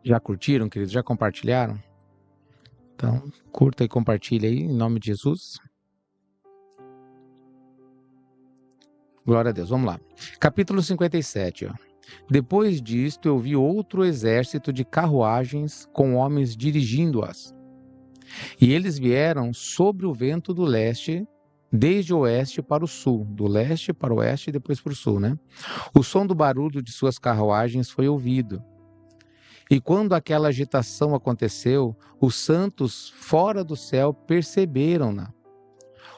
Já curtiram, queridos? Já compartilharam? Então, curta e compartilha aí, em nome de Jesus. Glória a Deus, vamos lá. Capítulo 57, ó. Depois disto, eu vi outro exército de carruagens com homens dirigindo-as. E eles vieram sobre o vento do leste, desde o oeste para o sul, do leste para o oeste e depois para o sul, né? O som do barulho de suas carruagens foi ouvido. E quando aquela agitação aconteceu, os santos fora do céu perceberam-na.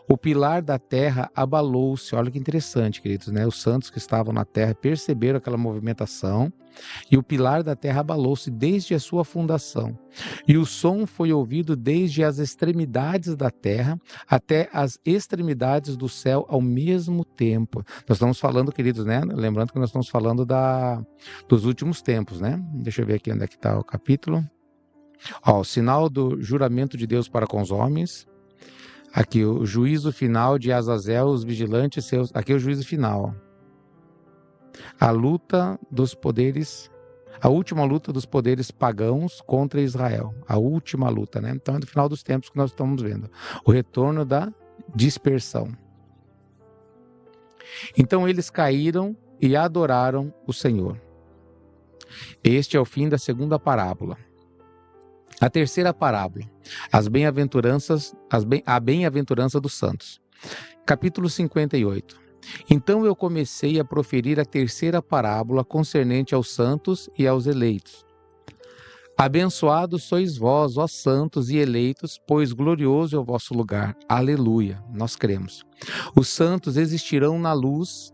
O pilar da terra abalou-se. Olha que interessante, queridos, né? Os santos que estavam na terra perceberam aquela movimentação e o pilar da terra abalou-se desde a sua fundação. E o som foi ouvido desde as extremidades da terra até as extremidades do céu ao mesmo tempo. Nós estamos falando, queridos, né? Lembrando que nós estamos falando dos últimos tempos, né? Deixa eu ver aqui onde é que está o capítulo. Ó, o sinal do juramento de Deus para com os homens. Aqui, o juízo final de Azazel, os vigilantes seus. Aqui é o juízo final. A luta dos poderes, a última luta dos poderes pagãos contra Israel. A última luta, né? Então é no final dos tempos que nós estamos vendo. O retorno da dispersão. Então eles caíram e adoraram o Senhor. Este é o fim da segunda parábola. A terceira parábola, a bem-aventurança dos santos. Capítulo 58. Então eu comecei a proferir a terceira parábola concernente aos santos e aos eleitos. Abençoados sois vós, ó santos e eleitos, pois glorioso é o vosso lugar. Aleluia, nós cremos. Os santos existirão na luz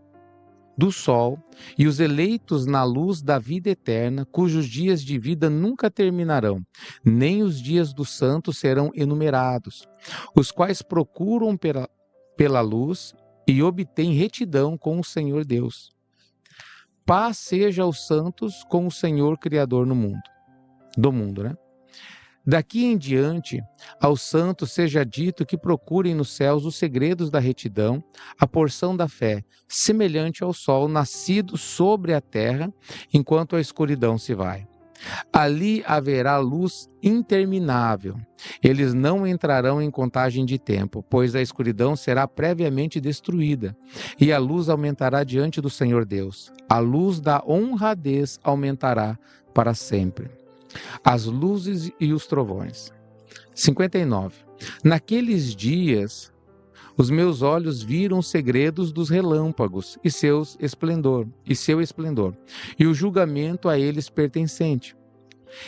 do sol, e os eleitos na luz da vida eterna, cujos dias de vida nunca terminarão, nem os dias dos santos serão enumerados, os quais procuram pela luz e obtêm retidão com o Senhor Deus. Paz seja aos santos com o Senhor Criador do mundo, né? Daqui em diante, aos santos seja dito que procurem nos céus os segredos da retidão, a porção da fé, semelhante ao sol nascido sobre a terra, enquanto a escuridão se vai. Ali haverá luz interminável. Eles não entrarão em contagem de tempo, pois a escuridão será previamente destruída, e a luz aumentará diante do Senhor Deus. A luz da honradez aumentará para sempre. As luzes e os trovões. 59. Naqueles dias, os meus olhos viram os segredos dos relâmpagos e seu esplendor, e o julgamento a eles pertencente.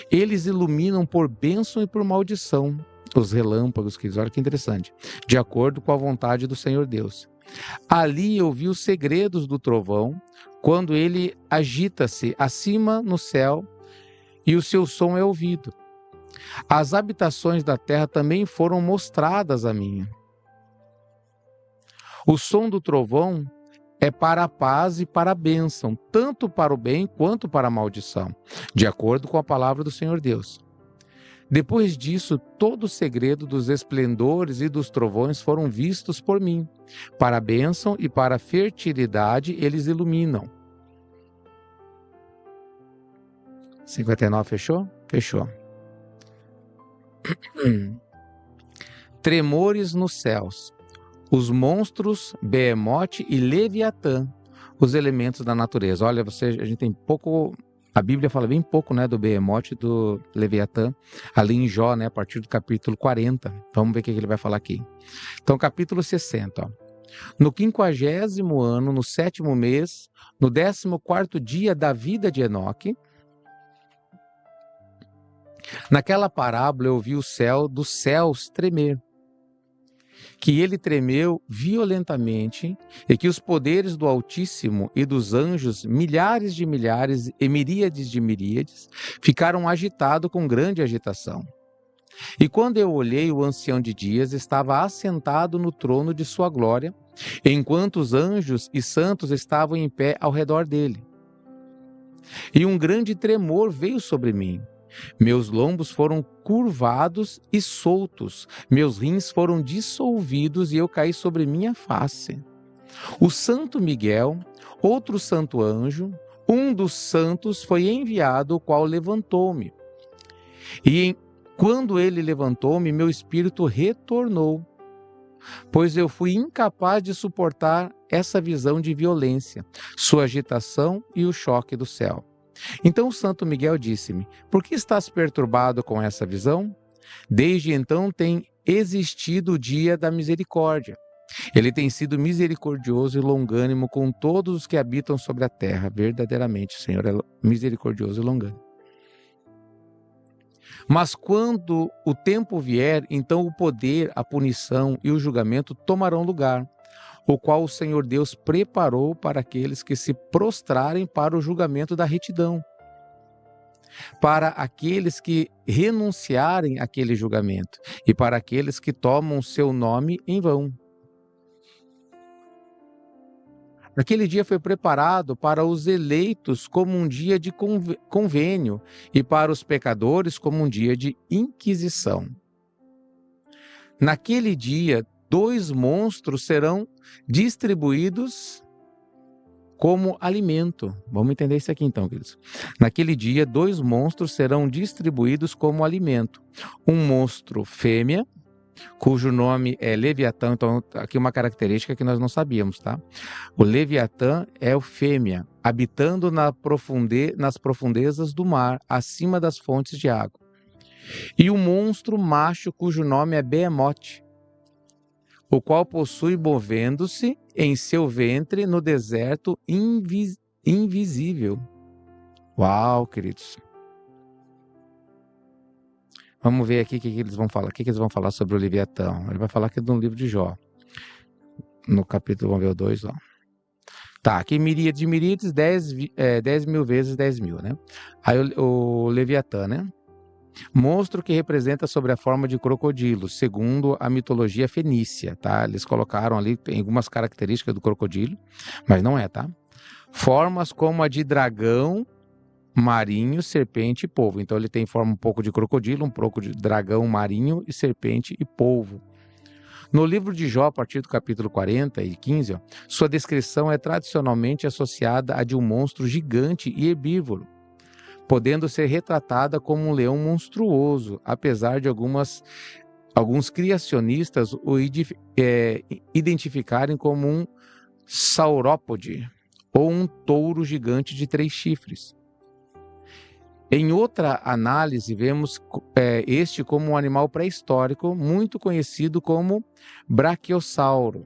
Eles iluminam por bênção e por maldição os relâmpagos, que olha que interessante, de acordo com a vontade do Senhor Deus. Ali eu vi os segredos do trovão, quando ele agita-se acima no céu, e o seu som é ouvido. As habitações da terra também foram mostradas a mim. O som do trovão é para a paz e para a bênção, tanto para o bem quanto para a maldição, de acordo com a palavra do Senhor Deus. Depois disso, todo o segredo dos esplendores e dos trovões foram vistos por mim. Para a bênção e para a fertilidade eles iluminam. 59 fechou? Fechou. Tremores nos céus. Os monstros, Behemote e Leviatã, os elementos da natureza. Olha, a gente tem pouco, a Bíblia fala bem pouco, né, do Behemote e do Leviatã, ali em Jó, né, a partir do capítulo 40. Vamos ver o que ele vai falar aqui. Então, capítulo 60, ó. No 50º ano, no 7º mês, no 14º dia da vida de Enoque, naquela parábola eu vi o céu dos céus tremer, que ele tremeu violentamente e que os poderes do Altíssimo e dos anjos, milhares de milhares e miríades de miríades, ficaram agitados com grande agitação. E quando eu olhei, o ancião de dias estava assentado no trono de sua glória, enquanto os anjos e santos estavam em pé ao redor dele. E um grande tremor veio sobre mim. Meus lombos foram curvados e soltos, meus rins foram dissolvidos e eu caí sobre minha face. O santo Miguel, outro santo anjo, um dos santos, foi enviado, o qual levantou-me. Quando ele levantou-me, meu espírito retornou, pois eu fui incapaz de suportar essa visão de violência, sua agitação e o choque do céu. Então o Santo Miguel disse-me: por que estás perturbado com essa visão? Desde então tem existido o dia da misericórdia. Ele tem sido misericordioso e longânimo com todos os que habitam sobre a terra. Verdadeiramente, o Senhor é misericordioso e longânimo. Mas quando o tempo vier, então o poder, a punição e o julgamento tomarão lugar, o qual o Senhor Deus preparou para aqueles que se prostrarem para o julgamento da retidão, para aqueles que renunciarem àquele julgamento e para aqueles que tomam seu nome em vão. Aquele dia foi preparado para os eleitos como um dia de convênio e para os pecadores como um dia de inquisição. Naquele dia, 2 monstros serão distribuídos como alimento. Vamos entender isso aqui então, queridos. Naquele dia, 2 monstros serão distribuídos como alimento. Um monstro fêmea, cujo nome é Leviatã. Então, aqui uma característica que nós não sabíamos, tá? O Leviatã é o fêmea, habitando nas profundezas do mar, acima das fontes de água. E o monstro macho, cujo nome é Behemoth, o qual possui, movendo-se em seu ventre no deserto invisível. Uau, queridos! Vamos ver aqui o que eles vão falar. O que eles vão falar sobre o Leviatã? Ele vai falar aqui no livro de Jó. No capítulo, vamos ver o 2, ó. Tá, aqui miríades de miríades, 10 mil vezes 10 mil, né? Aí o Leviatã, né? Monstro que representa sobre a forma de crocodilo, segundo a mitologia fenícia, tá? Eles colocaram ali, tem algumas características do crocodilo, mas não é, tá? Formas como a de dragão, marinho, serpente e polvo. Então ele tem forma um pouco de crocodilo, um pouco de dragão, marinho e serpente e polvo. No livro de Jó, a partir do capítulo 40 e 15, ó, sua descrição é tradicionalmente associada à de um monstro gigante e herbívoro, podendo ser retratada como um leão monstruoso, apesar de alguns criacionistas o identificarem como um saurópode ou um touro gigante de 3 chifres. Em outra análise, vemos este como um animal pré-histórico muito conhecido como braquiosauro.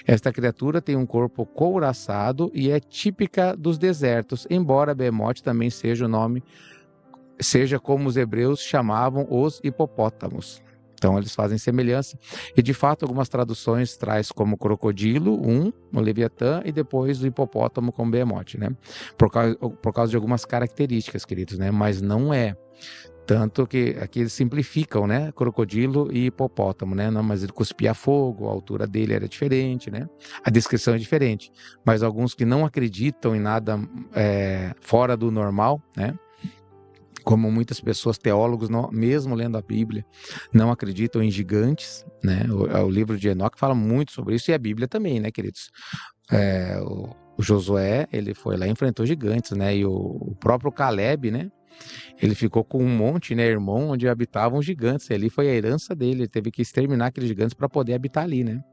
Esta criatura tem um corpo couraçado e é típica dos desertos, embora Behemoth também seja como os hebreus chamavam os hipopótamos. Então eles fazem semelhança. E de fato algumas traduções traz como crocodilo, o Leviatã, e depois o hipopótamo como Behemoth, né? Por causa de algumas características, queridos, né? Mas não é. Tanto que aqui eles simplificam, né? Crocodilo e hipopótamo, né? Não, mas ele cuspia fogo, a altura dele era diferente, né? A descrição é diferente. Mas alguns que não acreditam em nada fora do normal, né? Como muitas pessoas, teólogos, mesmo lendo a Bíblia, não acreditam em gigantes, né? O livro de Enoque fala muito sobre isso, e a Bíblia também, né, queridos? O Josué, ele foi lá e enfrentou gigantes, né? E o próprio Caleb, né? Ele ficou com um monte, né, irmão, onde habitavam gigantes. E ali foi a herança dele. Ele teve que exterminar aqueles gigantes para poder habitar ali, né?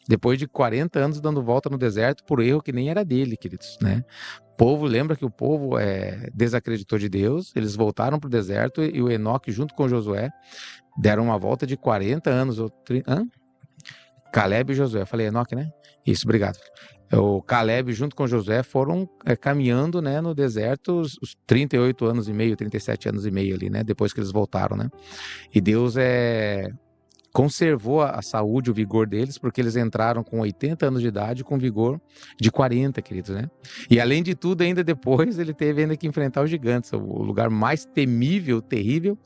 Depois de 40 anos dando volta no deserto por erro que nem era dele, queridos, né? Lembra que o povo desacreditou de Deus, eles voltaram para o deserto e o Enoque, junto com Josué, deram uma volta de 40 anos. Caleb e Josué. Falei Enoque, né? Isso, obrigado. O Caleb, junto com Josué, foram caminhando, né, no deserto os 38 anos e meio, 37 anos e meio ali, né, depois que eles voltaram, né. E Deus conservou a saúde, o vigor deles, porque eles entraram com 80 anos de idade, com vigor de 40, queridos, né. E além de tudo, ainda depois, ele teve ainda que enfrentar os gigantes, o lugar mais temível, terrível,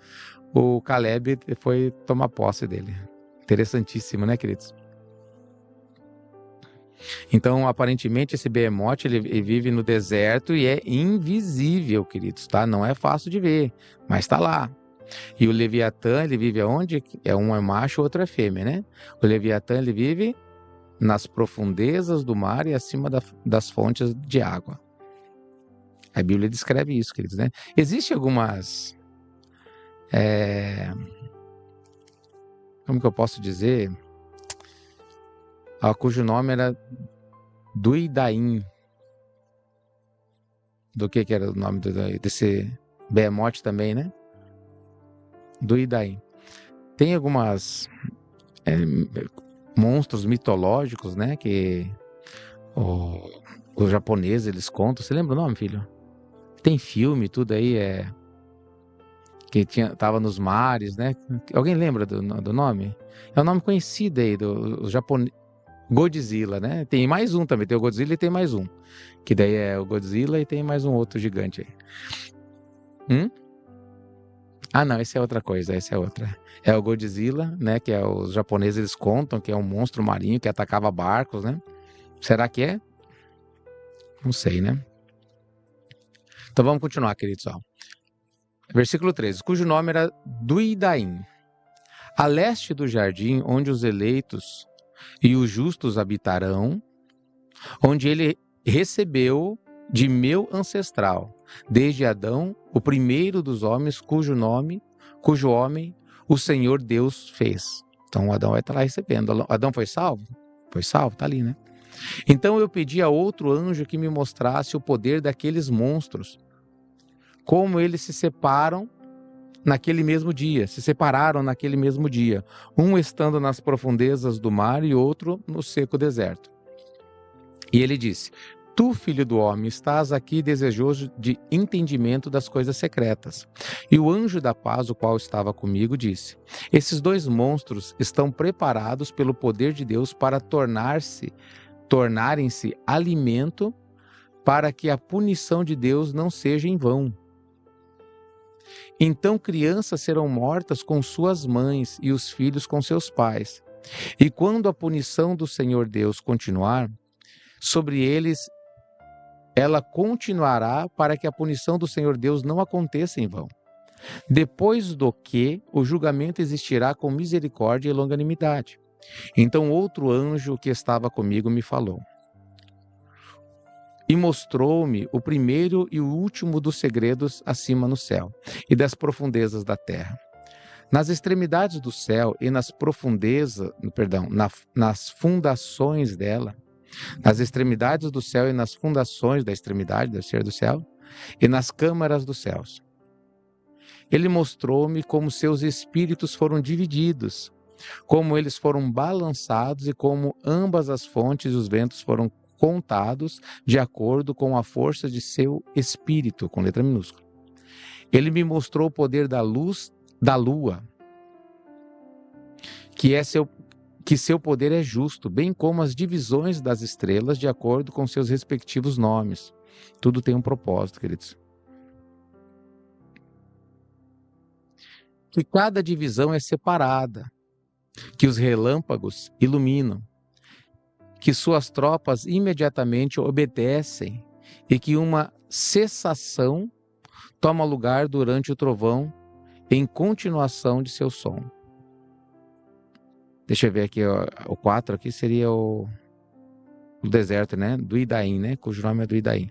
o Caleb foi tomar posse dele. Interessantíssimo, né, queridos? Então, aparentemente, esse Behemoth, ele vive no deserto e é invisível, queridos, tá? Não é fácil de ver, mas está lá. E o Leviatã, ele vive aonde? Um é macho, o outro é fêmea, né? O Leviatã, ele vive nas profundezas do mar e acima das fontes de água. A Bíblia descreve isso, queridos, né? Existem algumas Como que eu posso dizer? Cujo nome era Duidaim. Do que era o nome desse Behemoth também, né? Duidaim. Tem algumas monstros mitológicos, né? Que os japoneses eles contam. Você lembra o nome, filho? Tem filme, tudo aí que tava nos mares, né? Alguém lembra do nome? É um nome conhecido aí do japonês. Godzilla, né? Tem mais um também, tem o Godzilla e tem mais um. Que daí é o Godzilla e tem mais um outro gigante aí. Não, esse é outra coisa, essa é outra. É o Godzilla, né? Que os japoneses eles contam que é um monstro marinho que atacava barcos, né? Será que é? Não sei, né? Então vamos continuar, queridos. Versículo 13. Cujo nome era Duidaim. A leste do jardim, onde os eleitos e os justos habitarão, onde ele recebeu de meu ancestral, desde Adão, o primeiro dos homens, cujo homem o Senhor Deus fez. Então Adão vai estar lá recebendo. Adão foi salvo? Foi salvo, está ali, né? Então eu pedi a outro anjo que me mostrasse o poder daqueles monstros, como eles se separaram naquele mesmo dia, um estando nas profundezas do mar e outro no seco deserto. E ele disse: Tu, filho do homem, estás aqui desejoso de entendimento das coisas secretas. E o anjo da paz, o qual estava comigo, disse: Esses dois monstros estão preparados pelo poder de Deus para tornarem-se alimento, para que a punição de Deus não seja em vão. Então crianças serão mortas com suas mães e os filhos com seus pais. E quando a punição do Senhor Deus continuar, sobre eles ela continuará, para que a punição do Senhor Deus não aconteça em vão. Depois do que o julgamento existirá com misericórdia e longanimidade. Então outro anjo que estava comigo me falou e mostrou-me o primeiro e o último dos segredos acima no céu e das profundezas da terra. Nas extremidades do céu e nas fundações dela, nas extremidades do céu e nas fundações da extremidade, deve ser do céu, e nas câmaras dos céus. Ele mostrou-me como seus espíritos foram divididos, como eles foram balançados e como ambas as fontes e os ventos foram contados de acordo com a força de seu espírito, com letra minúscula. Ele me mostrou o poder da luz da lua, que seu poder é justo, bem como as divisões das estrelas de acordo com seus respectivos nomes. Tudo tem um propósito, queridos. Que cada divisão é separada, que os relâmpagos iluminam, que suas tropas imediatamente obedecem e que uma cessação toma lugar durante o trovão em continuação de seu som. Deixa eu ver aqui, o 4 aqui seria o deserto, né? Duidaim, né? Cujo nome é Duidaim.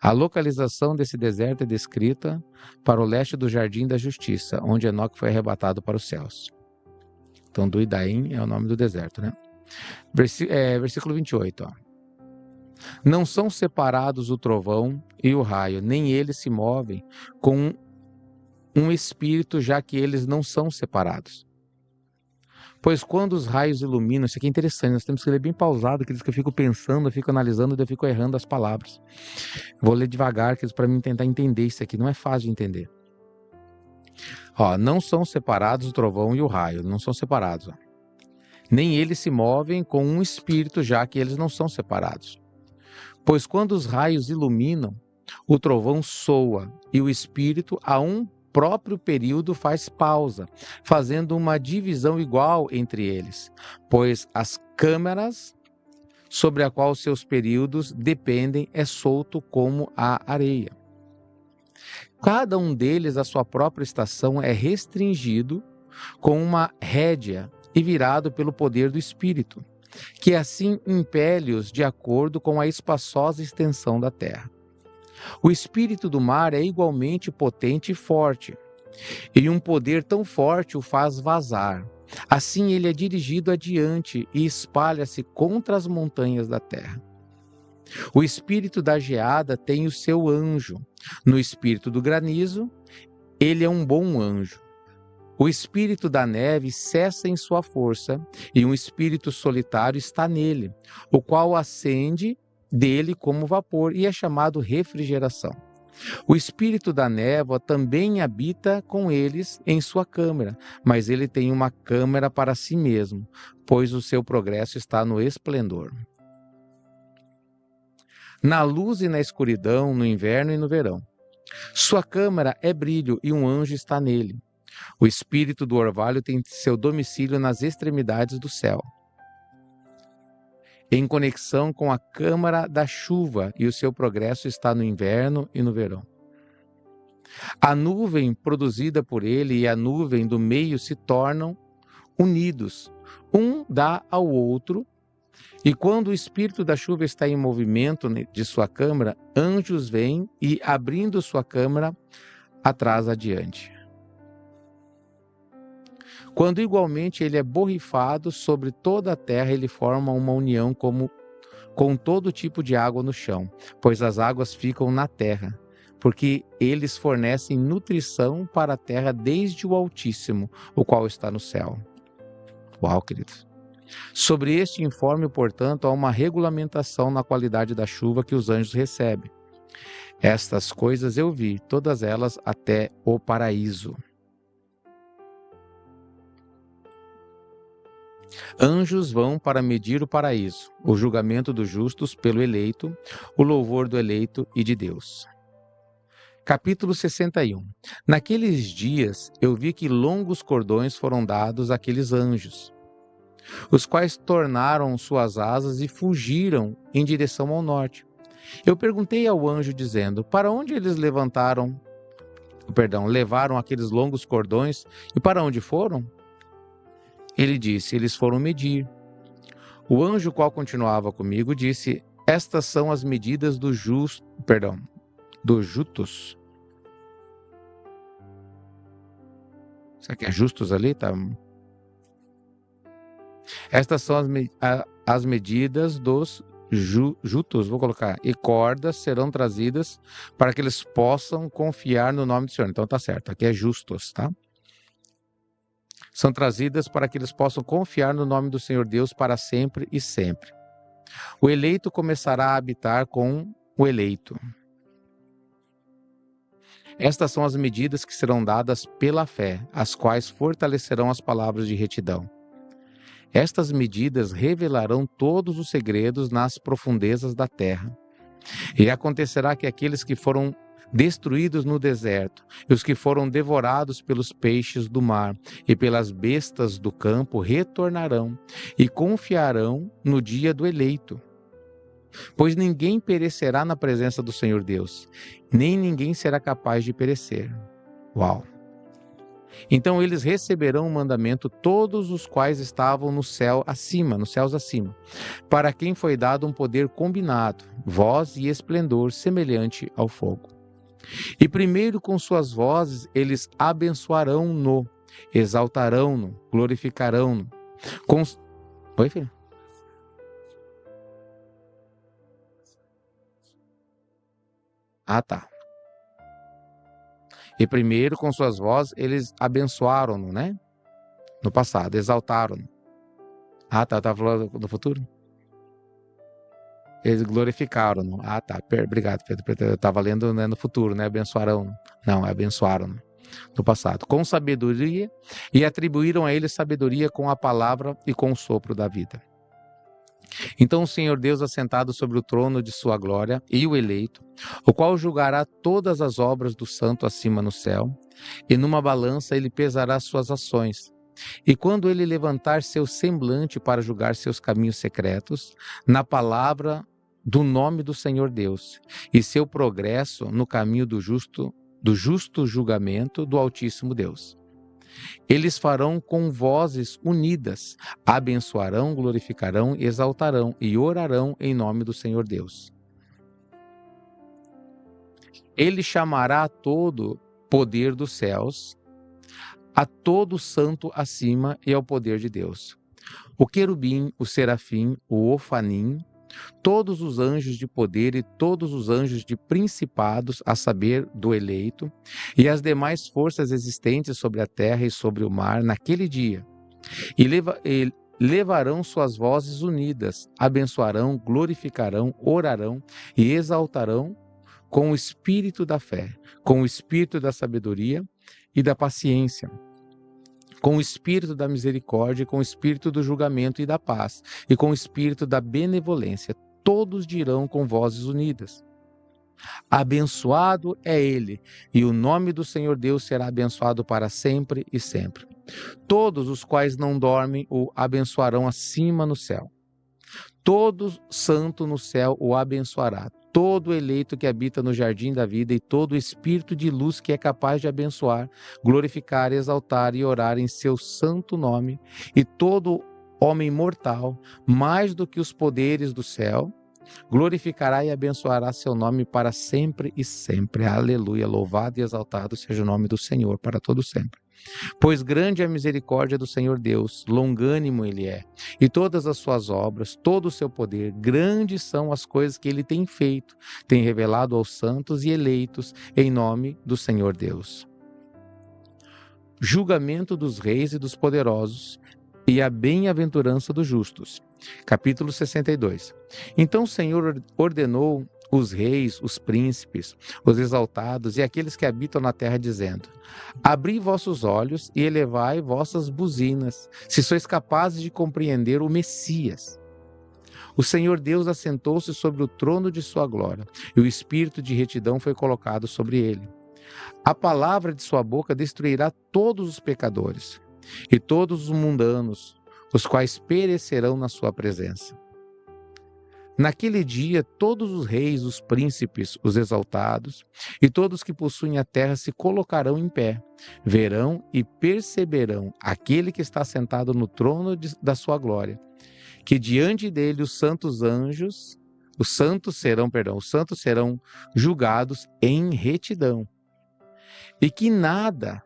A localização desse deserto é descrita para o leste do Jardim da Justiça, onde Enoque foi arrebatado para os céus. Então, Duidaim é o nome do deserto, né? Versículo 28. Não são separados o trovão e o raio, nem eles se movem com um espírito, já que eles não são separados. Pois quando os raios iluminam, isso aqui é interessante, nós temos que ler bem pausado, que eu fico pensando, eu fico analisando, eu fico errando as palavras. Vou ler devagar, para mim tentar entender isso aqui, não é fácil de entender. Não são separados o trovão e o raio, não são separados. Nem eles se movem com um espírito, já que eles não são separados. Pois quando os raios iluminam, o trovão soa e o espírito a um próprio período faz pausa, fazendo uma divisão igual entre eles, pois as câmaras sobre a qual seus períodos dependem é solto como a areia. Cada um deles, a sua própria estação, é restringido com uma rédea e virado pelo poder do Espírito, que assim impele-os de acordo com a espaçosa extensão da terra. O espírito do mar é igualmente potente e forte, e um poder tão forte o faz vazar. Assim ele é dirigido adiante e espalha-se contra as montanhas da terra. O espírito da geada tem o seu anjo. No espírito do granizo, ele é um bom anjo. O espírito da neve cessa em sua força, e um espírito solitário está nele, o qual ascende dele como vapor e é chamado refrigeração. O espírito da névoa também habita com eles em sua câmara, mas ele tem uma câmara para si mesmo, pois o seu progresso está no esplendor. Na luz e na escuridão, no inverno e no verão. Sua câmara é brilho e um anjo está nele. O espírito do orvalho tem seu domicílio nas extremidades do céu, em conexão com a câmara da chuva, e o seu progresso está no inverno e no verão. A nuvem produzida por ele e a nuvem do meio se tornam unidos. Um dá ao outro, e quando o espírito da chuva está em movimento de sua câmara, anjos vêm e, abrindo sua câmara, atrás adiante. Quando igualmente ele é borrifado sobre toda a terra, ele forma uma união com todo tipo de água no chão, pois as águas ficam na terra, porque eles fornecem nutrição para a terra desde o Altíssimo, o qual está no céu. Uau, queridos! Sobre este informe, portanto, há uma regulamentação na qualidade da chuva que os anjos recebem. Estas coisas eu vi, todas elas até o paraíso. Anjos vão para medir o paraíso, o julgamento dos justos pelo eleito, o louvor do eleito e de Deus. Capítulo 61. Naqueles dias eu vi que longos cordões foram dados àqueles anjos, os quais tornaram suas asas e fugiram em direção ao norte. Eu perguntei ao anjo dizendo: para onde eles levaram aqueles longos cordões e para onde foram? Ele disse: eles foram medir. O anjo qual continuava comigo disse: estas são as medidas dos justos. Será que é justos ali? Tá. Estas são as medidas dos justos, vou colocar, e cordas serão trazidas para que eles possam confiar no nome do Senhor. Então tá certo, aqui é justos, tá? São trazidas para que eles possam confiar no nome do Senhor Deus para sempre e sempre. O eleito começará a habitar com o eleito. Estas são as medidas que serão dadas pela fé, as quais fortalecerão as palavras de retidão. Estas medidas revelarão todos os segredos nas profundezas da terra. E acontecerá que aqueles que foram destruídos no deserto, e os que foram devorados pelos peixes do mar e pelas bestas do campo retornarão e confiarão no dia do eleito. Pois ninguém perecerá na presença do Senhor Deus, nem ninguém será capaz de perecer. Uau! Então eles receberão o mandamento, todos os quais estavam no céu acima, nos céus acima, para quem foi dado um poder combinado, voz e esplendor semelhante ao fogo. E primeiro com suas vozes eles abençoarão-no, exaltarão-no, glorificarão-no. Oi, filho? Ah, tá. E primeiro, com suas vozes, eles abençoaram-no, né? No passado, exaltaram-no. Ah, tá, estava falando do futuro? Eles glorificaram-no. Ah, tá, obrigado, Pedro. Eu estava lendo, né, no futuro, né? Abençoaram-no. Não, abençoaram-no no passado. Com sabedoria, e atribuíram a ele sabedoria com a palavra e com o sopro da vida. Então o Senhor Deus assentado sobre o trono de sua glória e o eleito, o qual julgará todas as obras do santo acima no céu, e numa balança ele pesará suas ações. E quando ele levantar seu semblante para julgar seus caminhos secretos, na palavra do nome do Senhor Deus, e seu progresso no caminho do justo julgamento do Altíssimo Deus. Eles farão com vozes unidas, abençoarão, glorificarão, exaltarão e orarão em nome do Senhor Deus. Ele chamará todo poder dos céus a todo santo acima e ao poder de Deus. O querubim, o serafim, o ofanim, todos os anjos de poder e todos os anjos de principados, a saber, do eleito, e as demais forças existentes sobre a terra e sobre o mar naquele dia, e levarão suas vozes unidas, abençoarão, glorificarão, orarão e exaltarão com o espírito da fé, com o espírito da sabedoria e da paciência, com o espírito da misericórdia, com o espírito do julgamento e da paz, e com o espírito da benevolência. Todos dirão com vozes unidas: abençoado é ele, e o nome do Senhor Deus será abençoado para sempre e sempre. Todos os quais não dormem o abençoarão acima no céu. Todo santo no céu o abençoará. Todo eleito que habita no jardim da vida e todo espírito de luz que é capaz de abençoar, glorificar, exaltar e orar em seu santo nome, e todo homem mortal, mais do que os poderes do céu, glorificará e abençoará seu nome para sempre e sempre. Aleluia, louvado e exaltado seja o nome do Senhor para todo sempre. Pois grande é a misericórdia do Senhor Deus, longânimo ele é, e todas as suas obras, todo o seu poder, grandes são as coisas que ele tem feito, tem revelado aos santos e eleitos em nome do Senhor Deus. Julgamento dos reis e dos poderosos e a bem-aventurança dos justos. Capítulo 62. Então o Senhor ordenou os reis, os príncipes, os exaltados e aqueles que habitam na terra, dizendo: abri vossos olhos e elevai vossas buzinas, se sois capazes de compreender o Messias. O Senhor Deus assentou-se sobre o trono de sua glória, e o espírito de retidão foi colocado sobre ele. A palavra de sua boca destruirá todos os pecadores, e todos os mundanos, os quais perecerão na sua presença. Naquele dia, todos os reis, os príncipes, os exaltados e todos que possuem a terra se colocarão em pé, verão e perceberão aquele que está sentado no trono da sua glória, que diante dele os santos serão julgados em retidão, e que nada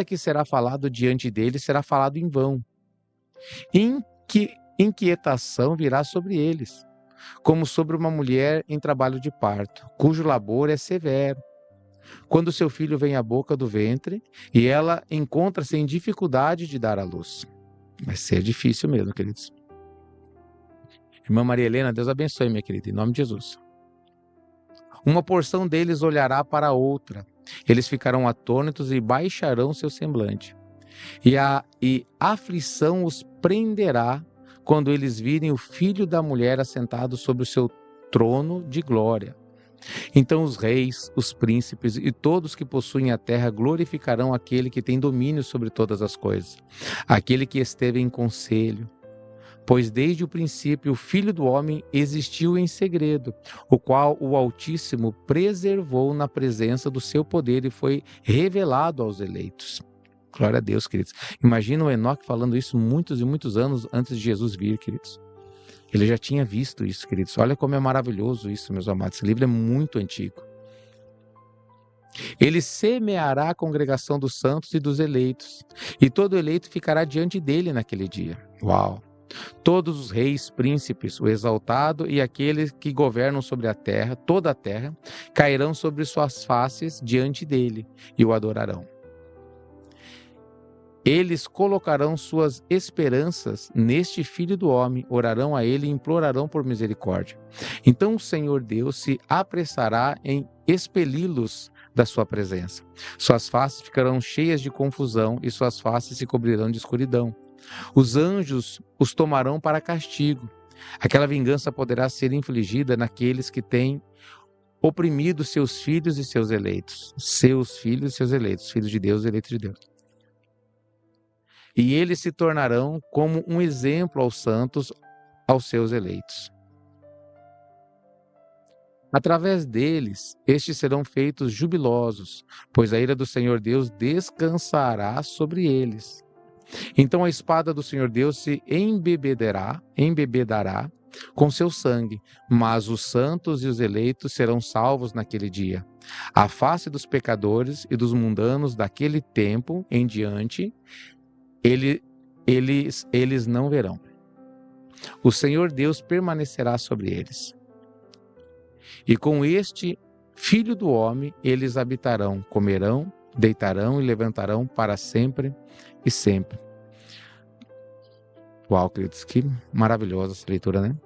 que será falado diante dele será falado em vão. Inquietação virá sobre eles, como sobre uma mulher em trabalho de parto, cujo labor é severo. Quando seu filho vem à boca do ventre e ela encontra-se em dificuldade de dar à luz. Vai ser difícil mesmo, queridos. Irmã Maria Helena, Deus abençoe, minha querida, em nome de Jesus. Uma porção deles olhará para a outra, eles ficarão atônitos e baixarão seu semblante. E a aflição os prenderá quando eles virem o filho da mulher assentado sobre o seu trono de glória. Então os reis, os príncipes e todos que possuem a terra glorificarão aquele que tem domínio sobre todas as coisas, aquele que esteve em conselho. Pois desde o princípio o Filho do Homem existiu em segredo, o qual o Altíssimo preservou na presença do seu poder e foi revelado aos eleitos. Glória a Deus, queridos. Imagina o Enoque falando isso muitos e muitos anos antes de Jesus vir, queridos. Ele já tinha visto isso, queridos. Olha como é maravilhoso isso, meus amados. Esse livro é muito antigo. Ele semeará a congregação dos santos e dos eleitos, e todo eleito ficará diante dele naquele dia. Uau! Todos os reis, príncipes, o exaltado e aqueles que governam sobre a terra, toda a terra, cairão sobre suas faces diante dele e o adorarão. Eles colocarão suas esperanças neste Filho do Homem, orarão a ele e implorarão por misericórdia. Então o Senhor Deus se apressará em expeli-los da sua presença. Suas faces ficarão cheias de confusão e suas faces se cobrirão de escuridão. Os anjos os tomarão para castigo. Aquela vingança poderá ser infligida naqueles que têm oprimido seus filhos e seus eleitos. Seus filhos e seus eleitos, filhos de Deus, eleitos de Deus. E eles se tornarão como um exemplo aos santos, aos seus eleitos. Através deles, estes serão feitos jubilosos, pois a ira do Senhor Deus descansará sobre eles. Então a espada do Senhor Deus se embebedará com seu sangue, mas os santos e os eleitos serão salvos naquele dia. A face dos pecadores e dos mundanos daquele tempo em diante, eles não verão. O Senhor Deus permanecerá sobre eles. E com este Filho do homem, eles habitarão, comerão, deitarão e levantarão para sempre e sempre. Uau, queridos, que maravilhosa essa leitura, né?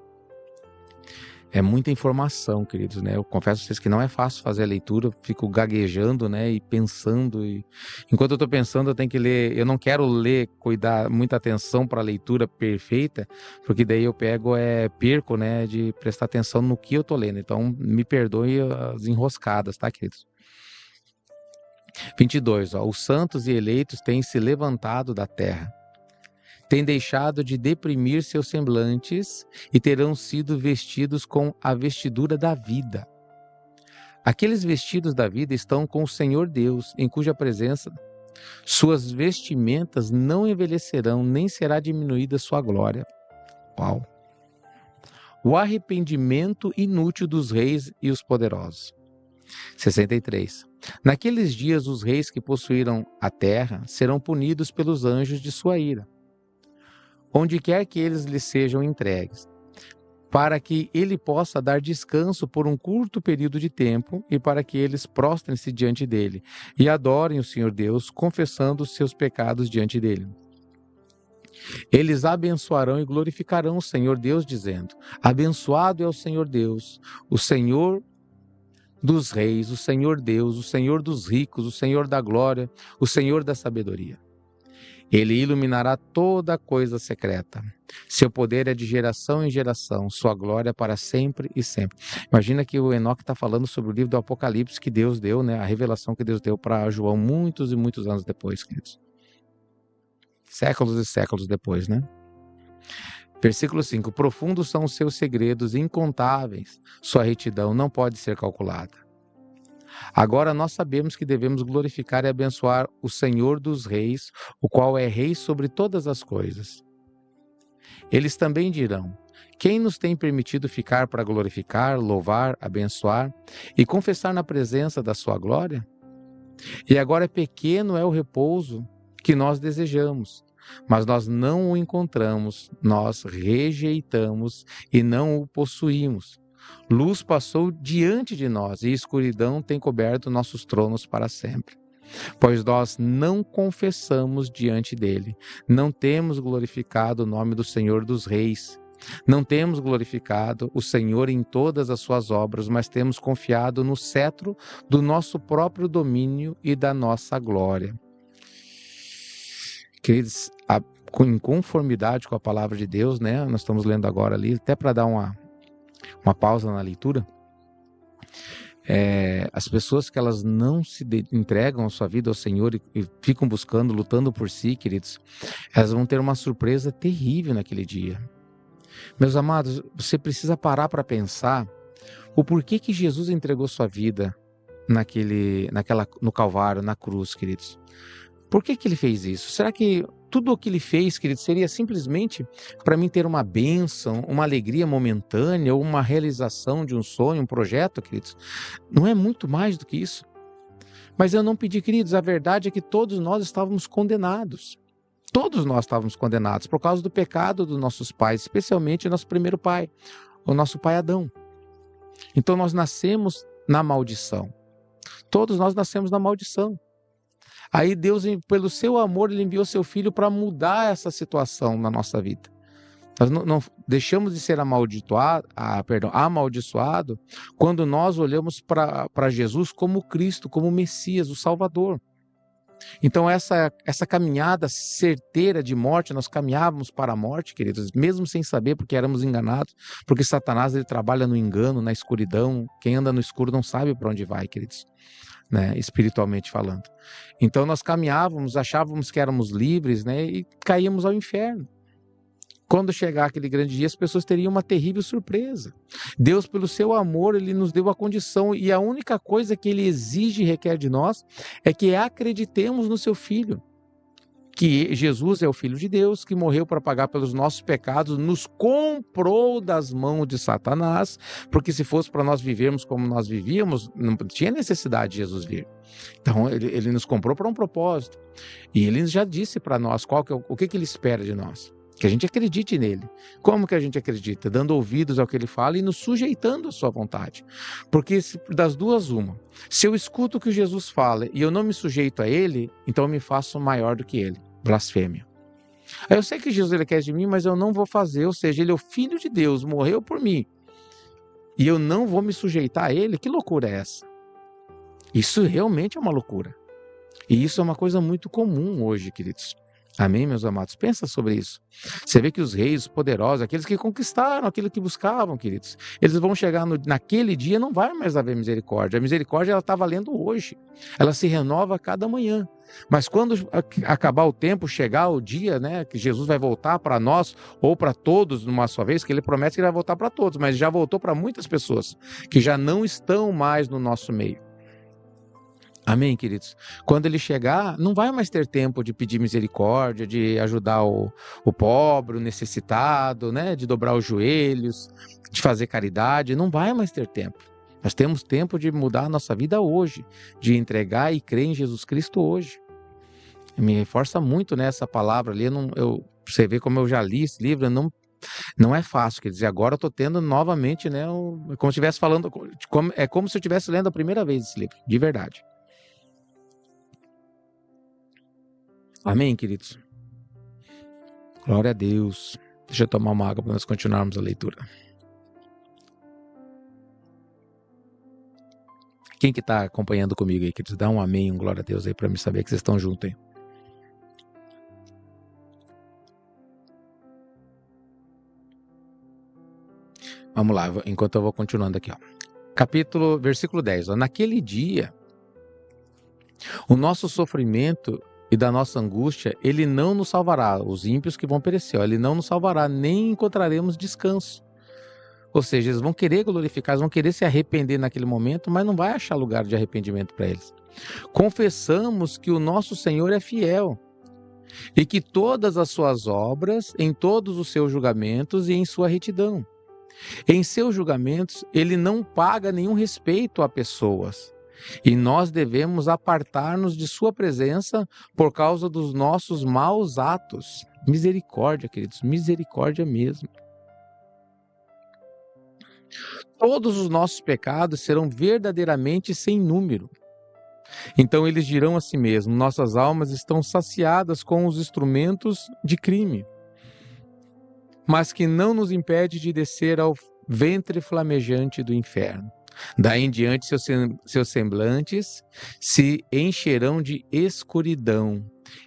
É muita informação, queridos, né? Eu confesso a vocês que não é fácil fazer a leitura, fico gaguejando, né? E pensando. Enquanto eu estou pensando, eu tenho que ler. Eu não quero ler, cuidar muita atenção para a leitura perfeita, porque daí eu perco, né? De prestar atenção no que eu estou lendo. Então, me perdoe as enroscadas, tá, queridos? 22, ó. Os santos e eleitos têm se levantado da terra. Têm deixado de deprimir seus semblantes e terão sido vestidos com a vestidura da vida. Aqueles vestidos da vida estão com o Senhor Deus, em cuja presença suas vestimentas não envelhecerão, nem será diminuída sua glória. Uau! O arrependimento inútil dos reis e os poderosos. 63. Naqueles dias os reis que possuíram a terra serão punidos pelos anjos de sua ira, onde quer que eles lhes sejam entregues, para que ele possa dar descanso por um curto período de tempo e para que eles prostrem-se diante dele e adorem o Senhor Deus, confessando os seus pecados diante dele. Eles abençoarão e glorificarão o Senhor Deus, dizendo: abençoado é o Senhor Deus, o Senhor dos reis, o Senhor Deus, o Senhor dos ricos, o Senhor da glória, o Senhor da sabedoria. Ele iluminará toda coisa secreta. Seu poder é de geração em geração, sua glória para sempre e sempre. Imagina que o Enoque está falando sobre o livro do Apocalipse que Deus deu, né? A revelação que Deus deu para João muitos e muitos anos depois, queridos. Séculos e séculos depois, né? Versículo 5. Profundos são os seus segredos, incontáveis. Sua retidão não pode ser calculada. Agora nós sabemos que devemos glorificar e abençoar o Senhor dos reis, o qual é rei sobre todas as coisas. Eles também dirão: quem nos tem permitido ficar para glorificar, louvar, abençoar e confessar na presença da sua glória? E agora pequeno é o repouso que nós desejamos, mas nós não o encontramos, nós rejeitamos e não o possuímos. Luz passou diante de nós e escuridão tem coberto nossos tronos para sempre. Pois nós não confessamos diante dele, não temos glorificado o nome do Senhor dos Reis, não temos glorificado o Senhor em todas as suas obras, mas temos confiado no cetro do nosso próprio domínio e da nossa glória. Queridos, em conformidade com a palavra de Deus, né? Nós estamos lendo agora ali, até para dar uma pausa na leitura. As pessoas que elas não se entregam a sua vida ao Senhor e ficam buscando, lutando por si, queridos, elas vão ter uma surpresa terrível naquele dia. Meus amados, você precisa parar para pensar o porquê que Jesus entregou sua vida no Calvário, na cruz, queridos. Por que ele fez isso? Será que tudo o que ele fez, queridos, seria simplesmente para mim ter uma bênção, uma alegria momentânea, ou uma realização de um sonho, um projeto, queridos? Não é muito mais do que isso. Mas eu não pedi, queridos, a verdade é que todos nós estávamos condenados. Todos nós estávamos condenados por causa do pecado dos nossos pais, especialmente o nosso primeiro pai, o nosso pai Adão. Então nós nascemos na maldição. Todos nós nascemos na maldição. Aí Deus, pelo seu amor, ele enviou seu Filho para mudar essa situação na nossa vida. Nós não deixamos de ser amaldiçoado quando nós olhamos para Jesus como Cristo, como Messias, o Salvador. Então essa caminhada certeira de morte, nós caminhávamos para a morte, queridos, mesmo sem saber, porque éramos enganados, porque Satanás ele trabalha no engano, na escuridão. Quem anda no escuro não sabe para onde vai, queridos, né, espiritualmente falando. Então nós caminhávamos, achávamos que éramos livres, né, e caíamos ao inferno. Quando chegar aquele grande dia, as pessoas teriam uma terrível surpresa. Deus, pelo seu amor, ele nos deu a condição, e a única coisa que ele exige e requer de nós é que acreditemos no seu Filho. que Jesus é o Filho de Deus, que morreu para pagar pelos nossos pecados, nos comprou das mãos de Satanás, porque se fosse para nós vivermos como nós vivíamos, não tinha necessidade de Jesus vir. Então, ele nos comprou para um propósito. E ele já disse para nós o que ele espera de nós. Que a gente acredite nele. Como que a gente acredita? Dando ouvidos ao que ele fala e nos sujeitando à sua vontade. Porque das duas, uma. Se eu escuto o que Jesus fala e eu não me sujeito a ele, então eu me faço maior do que ele. Blasfêmia. Aí eu sei que Jesus ele quer de mim, mas eu não vou fazer. Ou seja, ele é o Filho de Deus, morreu por mim. E eu não vou me sujeitar a ele? Que loucura é essa? Isso realmente é uma loucura. E isso é uma coisa muito comum hoje, queridos. Amém, meus amados? Pensa sobre isso. Você vê que os reis, os poderosos, aqueles que conquistaram, aquilo que buscavam, queridos, eles vão chegar naquele dia, não vai mais haver misericórdia. A misericórdia, ela está valendo hoje. Ela se renova a cada manhã. Mas quando acabar o tempo, chegar o dia, né, que Jesus vai voltar para nós, ou para todos numa só vez, que ele promete que ele vai voltar para todos, mas já voltou para muitas pessoas que já não estão mais no nosso meio. Amém, queridos? Quando ele chegar, não vai mais ter tempo de pedir misericórdia, de ajudar o pobre, o necessitado, né? De dobrar os joelhos, de fazer caridade. Não vai mais ter tempo. Nós temos tempo de mudar a nossa vida hoje, de entregar e crer em Jesus Cristo hoje. Me reforça muito nessa palavra ali. Você vê como eu já li esse livro, não é fácil. Quer dizer, agora eu estou tendo novamente, né? Como se estivesse falando, é como se eu estivesse lendo a primeira vez esse livro, de verdade. Amém, queridos? Glória a Deus. Deixa eu tomar uma água para nós continuarmos a leitura. Quem que está acompanhando comigo aí, queridos? Dá um amém, um glória a Deus aí para me saber que vocês estão juntos aí. Vamos lá, enquanto eu vou continuando aqui, ó. Versículo 10. Ó. Naquele dia, o nosso sofrimento e da nossa angústia, ele não nos salvará. Os ímpios que vão perecer, ele não nos salvará, nem encontraremos descanso. Ou seja, eles vão querer glorificar, eles vão querer se arrepender naquele momento, mas não vai achar lugar de arrependimento para eles. Confessamos que o nosso Senhor é fiel e que todas as suas obras, em todos os seus julgamentos e em sua retidão. Em seus julgamentos, ele não paga nenhum respeito a pessoas. E nós devemos apartar-nos de sua presença por causa dos nossos maus atos. Misericórdia, queridos, misericórdia mesmo. Todos os nossos pecados serão verdadeiramente sem número. Então eles dirão a si mesmos: nossas almas estão saciadas com os instrumentos de crime, mas que não nos impede de descer ao ventre flamejante do inferno. Daí em diante seus semblantes se encherão de escuridão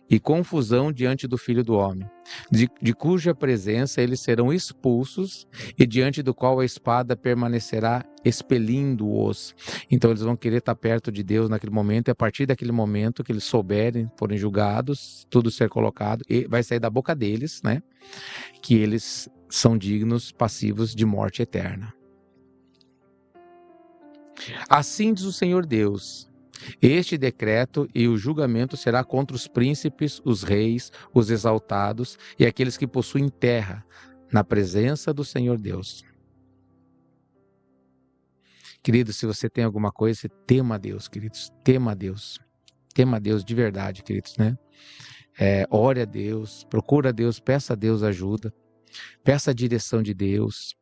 e confusão diante do Filho do Homem, de cuja presença eles serão expulsos e diante do qual a espada permanecerá expelindo-os. Então eles vão querer estar perto de Deus naquele momento, e a partir daquele momento que eles souberem, forem julgados, tudo ser colocado, e vai sair da boca deles, né, que eles são dignos, passivos de morte eterna. Assim diz o Senhor Deus: este decreto e o julgamento será contra os príncipes, os reis, os exaltados e aqueles que possuem terra, na presença do Senhor Deus. Queridos, se você tem alguma coisa, tema a Deus, queridos, tema a Deus. Tema a Deus de verdade, queridos, né? Ore a Deus, procura a Deus, peça a Deus ajuda, peça a direção de Deus.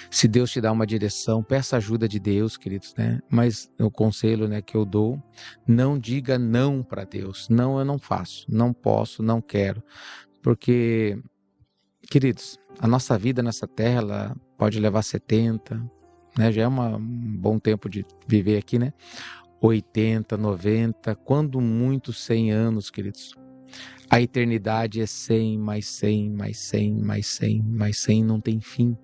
Se Deus te dá uma direção, peça ajuda de Deus, queridos, né? Mas o conselho, né, que eu dou, não diga não para Deus. Não, eu não faço, não posso, não quero. Porque, queridos, a nossa vida nessa terra, ela pode levar 70, né? Já é um bom tempo de viver aqui, né? 80, 90, quando muito 100 anos, queridos. A eternidade é 100, mais 100, mais 100, mais 100, mais 100, não tem fim.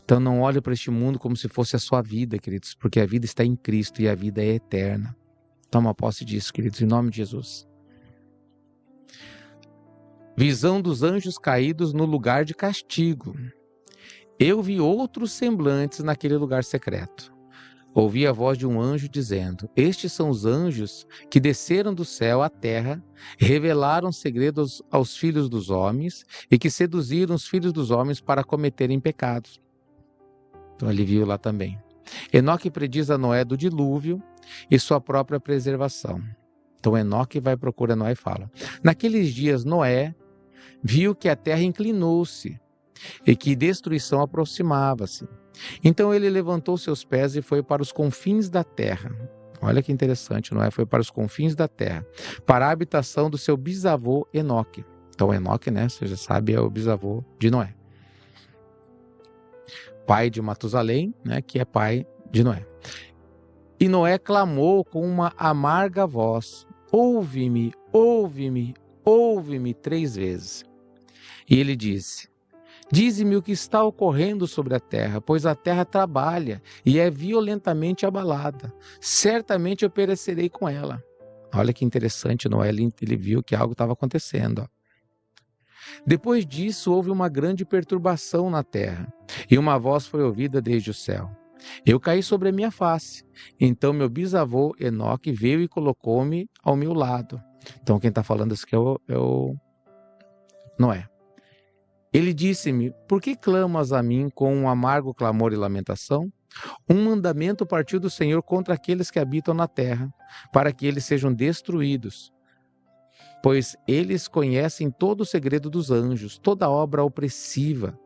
Então não olhe para este mundo como se fosse a sua vida, queridos, porque a vida está em Cristo e a vida é eterna. Toma posse disso, queridos, em nome de Jesus. Visão dos anjos caídos no lugar de castigo. Eu vi outros semblantes naquele lugar secreto. ouvi a voz de um anjo dizendo: Estes são os anjos que desceram do céu à terra, revelaram segredos aos filhos dos homens e que seduziram os filhos dos homens para cometerem pecados. Então ele viu lá também. Enoque prediz a Noé do dilúvio e sua própria preservação. Então Enoque vai procurar Noé e fala: Naqueles dias Noé viu que a terra inclinou-se e que destruição aproximava-se. Então ele levantou seus pés e foi para os confins da terra. Olha que interessante, Noé foi para os confins da terra, para a habitação do seu bisavô Enoque. Então Enoque, né, você já sabe, é o bisavô de Noé. Pai de Matusalém, né, que é pai de Noé. E Noé clamou com uma amarga voz: Ouve-me, ouve-me, ouve-me 3 vezes. E ele disse: Dize-me o que está ocorrendo sobre a terra, pois a terra trabalha e é violentamente abalada. Certamente eu perecerei com ela. Olha que interessante, Noé, ele viu que algo estava acontecendo. Depois disso, houve uma grande perturbação na terra, e uma voz foi ouvida desde o céu. Eu caí sobre a minha face. Então meu bisavô Enoque veio e colocou-me ao meu lado. Então quem está falando isso aqui é o Noé. Ele disse-me: Por que clamas a mim com um amargo clamor e lamentação? Um mandamento partiu do Senhor contra aqueles que habitam na terra, para que eles sejam destruídos. Pois eles conhecem todo o segredo dos anjos, toda a obra opressiva,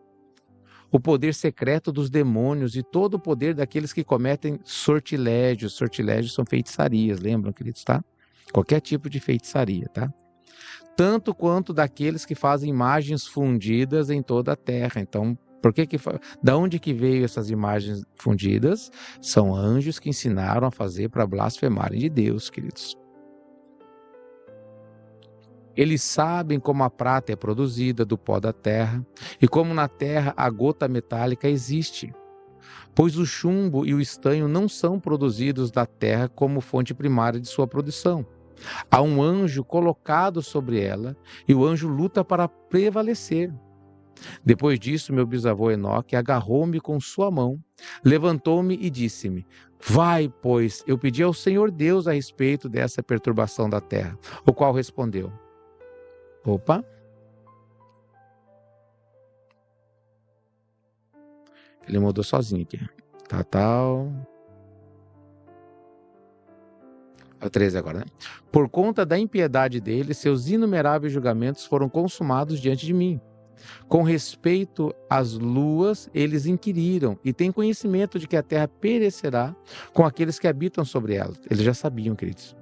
o poder secreto dos demônios e todo o poder daqueles que cometem sortilégios. Sortilégios são feitiçarias, lembram, queridos, tá? Qualquer tipo de feitiçaria, tá? Tanto quanto daqueles que fazem imagens fundidas em toda a terra. Então, da onde que veio essas imagens fundidas? São anjos que ensinaram a fazer para blasfemarem de Deus, queridos. Eles sabem como a prata é produzida do pó da terra e como na terra a gota metálica existe. Pois o chumbo e o estanho não são produzidos da terra como fonte primária de sua produção. Há um anjo colocado sobre ela e o anjo luta para prevalecer. Depois disso, meu bisavô Enoque agarrou-me com sua mão, levantou-me e disse-me: Vai, pois, eu pedi ao Senhor Deus a respeito dessa perturbação da terra, o qual respondeu: Opa! Ele mudou sozinho aqui. Tal. É o 13 agora, né? Por conta da impiedade dele, seus inumeráveis julgamentos foram consumados diante de mim. Com respeito às luas, eles inquiriram e têm conhecimento de que a terra perecerá com aqueles que habitam sobre ela. Eles já sabiam, queridos.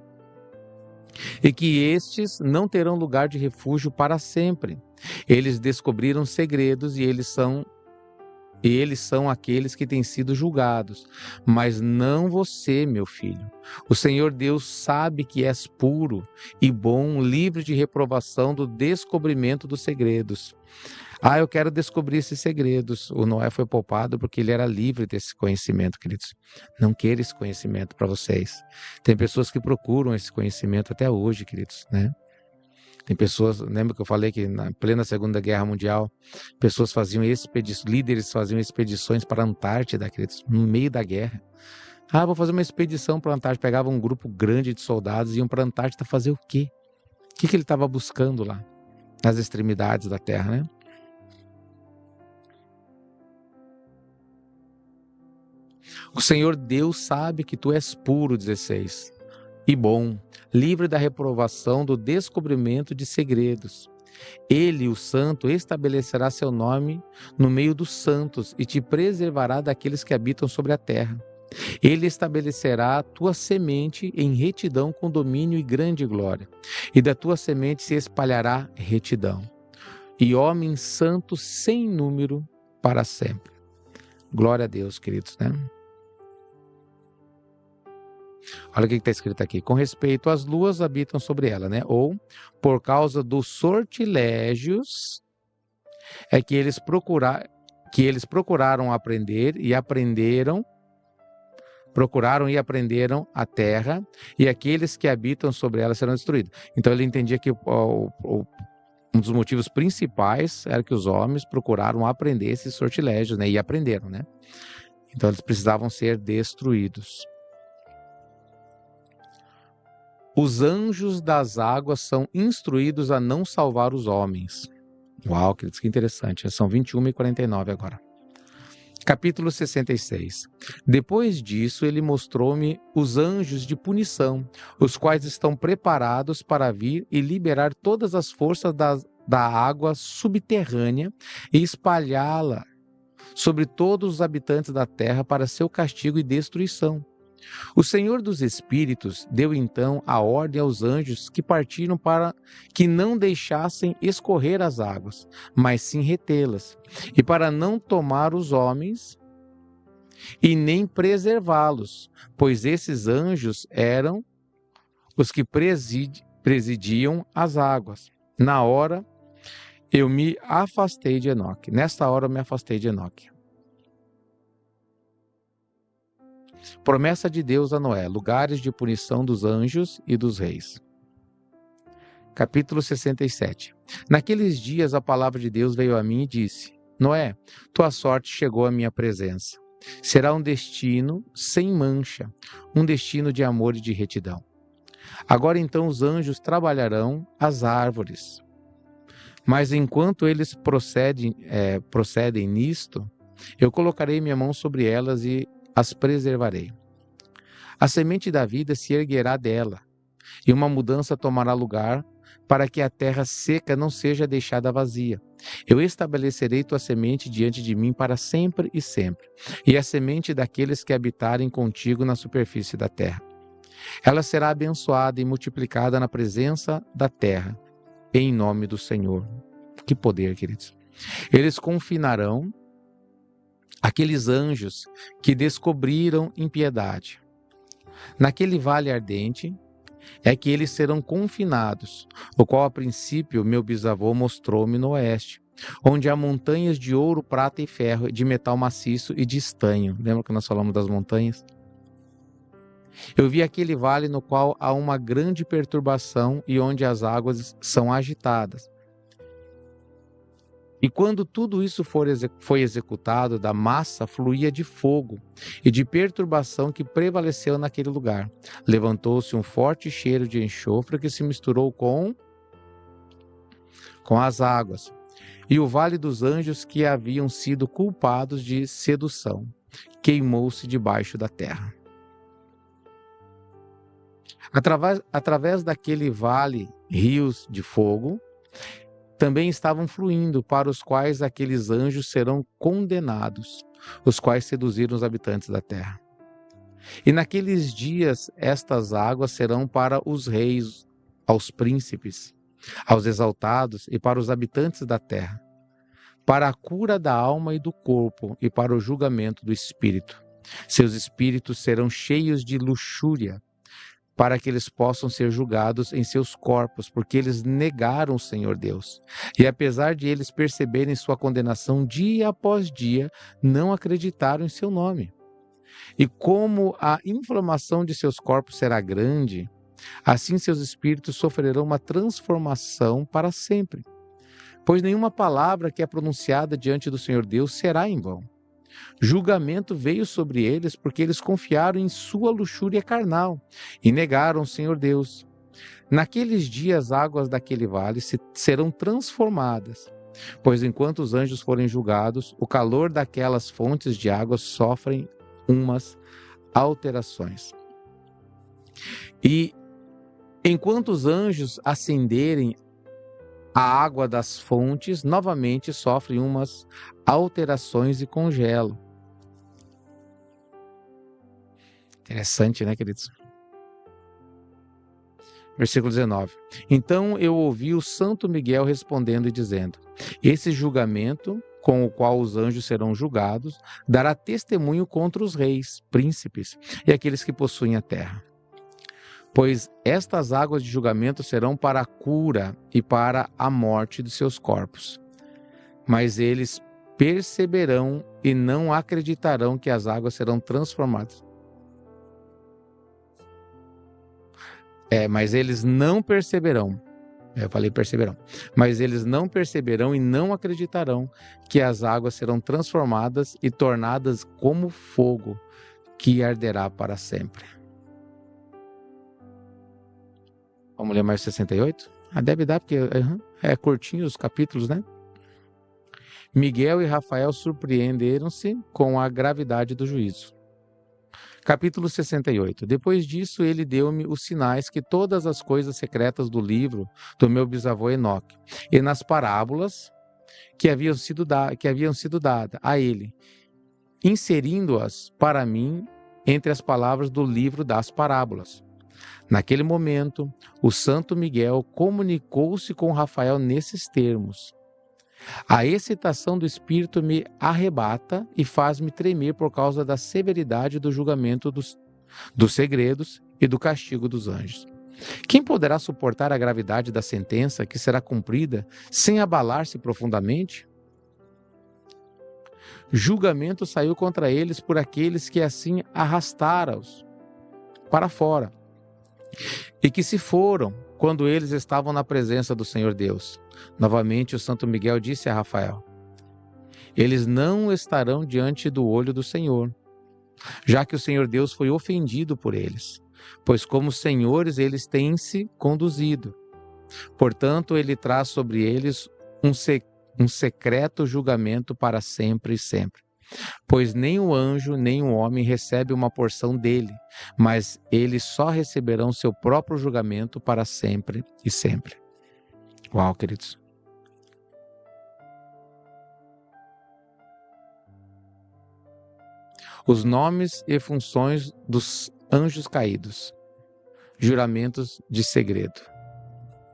E que estes não terão lugar de refúgio para sempre. Eles descobriram segredos e eles são aqueles que têm sido julgados, mas não você, meu filho. O Senhor Deus sabe que és puro e bom, livre de reprovação do descobrimento dos segredos. Eu quero descobrir esses segredos. O Noé foi poupado porque ele era livre desse conhecimento, queridos. Não queira esse conhecimento para vocês. Tem pessoas que procuram esse conhecimento até hoje, queridos, né? Tem pessoas, lembra que eu falei que na plena Segunda Guerra Mundial, pessoas faziam líderes faziam expedições para a Antártida, queridos, no meio da guerra. Vou fazer uma expedição para a Antártida. Pegavam um grupo grande de soldados e iam para a Antártida fazer o quê? O que ele estava buscando lá? Nas extremidades da Terra, né? O Senhor Deus sabe que tu és puro, 16, e bom, livre da reprovação do descobrimento de segredos. Ele, o Santo, estabelecerá seu nome no meio dos santos e te preservará daqueles que habitam sobre a terra. Ele estabelecerá a tua semente em retidão com domínio e grande glória, e da tua semente se espalhará retidão, e homens santos sem número para sempre. Glória a Deus, queridos, né? Olha o que está escrito aqui. Com respeito às luas, habitam sobre ela, né? Ou, por causa dos sortilégios, é que eles procuraram aprender e aprenderam, a terra, e aqueles que habitam sobre ela serão destruídos. Então ele entendia que um dos motivos principais era que os homens procuraram aprender esses sortilégios, né? E aprenderam, né? Então eles precisavam ser destruídos. Os anjos das águas são instruídos a não salvar os homens. Uau, queridos, que interessante. São 21:49 agora. Capítulo 66. Depois disso, ele mostrou-me os anjos de punição, os quais estão preparados para vir e liberar todas as forças da água subterrânea e espalhá-la sobre todos os habitantes da terra para seu castigo e destruição. O Senhor dos Espíritos deu então a ordem aos anjos que partiram para que não deixassem escorrer as águas, mas sim retê-las, e para não tomar os homens e nem preservá-los, pois esses anjos eram os que presidiam as águas. Na hora eu me afastei de Enoque. Nesta hora eu me afastei de Enoque. Promessa de Deus a Noé, lugares de punição dos anjos e dos reis. Capítulo 67. Naqueles dias a palavra de Deus veio a mim e disse: Noé, tua sorte chegou à minha presença. Será um destino sem mancha, um destino de amor e de retidão. Agora então os anjos trabalharão as árvores. Mas enquanto eles procedem nisto, eu colocarei minha mão sobre elas e as preservarei. A semente da vida se erguerá dela, e uma mudança tomará lugar, para que a terra seca não seja deixada vazia. Eu estabelecerei tua semente diante de mim para sempre e sempre, e a semente daqueles que habitarem contigo na superfície da terra. Ela será abençoada e multiplicada na presença da terra, em nome do Senhor. Que poder, queridos! Eles confinarão aqueles anjos que descobriram impiedade. Naquele vale ardente é que eles serão confinados, o qual a princípio meu bisavô mostrou-me no oeste, onde há montanhas de ouro, prata e ferro, de metal maciço e de estanho. Lembra que nós falamos das montanhas? Eu vi aquele vale no qual há uma grande perturbação e onde as águas são agitadas. E quando tudo isso foi executado, da massa fluía de fogo e de perturbação que prevaleceu naquele lugar. Levantou-se um forte cheiro de enxofre que se misturou com as águas. E o vale dos anjos que haviam sido culpados de sedução queimou-se debaixo da terra. Através daquele vale, rios de fogo também estavam fluindo, para os quais aqueles anjos serão condenados, os quais seduziram os habitantes da terra. E naqueles dias estas águas serão para os reis, aos príncipes, aos exaltados e para os habitantes da terra, para a cura da alma e do corpo e para o julgamento do espírito. Seus espíritos serão cheios de luxúria, para que eles possam ser julgados em seus corpos, porque eles negaram o Senhor Deus. E apesar de eles perceberem sua condenação dia após dia, não acreditaram em seu nome. E como a inflamação de seus corpos será grande, assim seus espíritos sofrerão uma transformação para sempre. Pois nenhuma palavra que é pronunciada diante do Senhor Deus será em vão. Julgamento veio sobre eles porque eles confiaram em sua luxúria carnal e negaram o Senhor Deus. Naqueles dias as águas daquele vale serão transformadas, pois enquanto os anjos forem julgados, o calor daquelas fontes de água sofrem umas alterações. E enquanto os anjos ascenderem, a água das fontes novamente sofre umas alterações e congelam. Interessante, né, queridos? Versículo 19. Então eu ouvi o Santo Miguel respondendo e dizendo: esse julgamento com o qual os anjos serão julgados dará testemunho contra os reis, príncipes e aqueles que possuem a terra. Pois estas águas de julgamento serão para a cura e para a morte dos seus corpos. Mas eles perceberão e não acreditarão que as águas serão transformadas. Mas eles não perceberão Eu falei perceberão. Mas eles não perceberão e não acreditarão que as águas serão transformadas e tornadas como fogo que arderá para sempre. Vamos ler mais 68? Deve dar, porque é curtinho os capítulos, né? Miguel e Rafael surpreenderam-se com a gravidade do juízo. Capítulo 68. Depois disso, ele deu-me os sinais que todas as coisas secretas do livro do meu bisavô Enoque, e nas parábolas que haviam sido dadas a ele, inserindo-as para mim entre as palavras do livro das parábolas. Naquele momento, o santo Miguel comunicou-se com Rafael nesses termos: a excitação do espírito me arrebata e faz-me tremer por causa da severidade do julgamento dos segredos e do castigo dos anjos. Quem poderá suportar a gravidade da sentença que será cumprida sem abalar-se profundamente? Julgamento saiu contra eles por aqueles que assim arrastaram-os para fora, e que se foram quando eles estavam na presença do Senhor Deus. Novamente o santo Miguel disse a Rafael: eles não estarão diante do olho do Senhor, já que o Senhor Deus foi ofendido por eles, pois como senhores eles têm se conduzido. Portanto, ele traz sobre eles um secreto julgamento para sempre e sempre. Pois nem o anjo, nem o homem recebe uma porção dele, mas eles só receberão seu próprio julgamento para sempre e sempre. Uau, queridos. Os nomes e funções dos anjos caídos. Juramentos de segredo.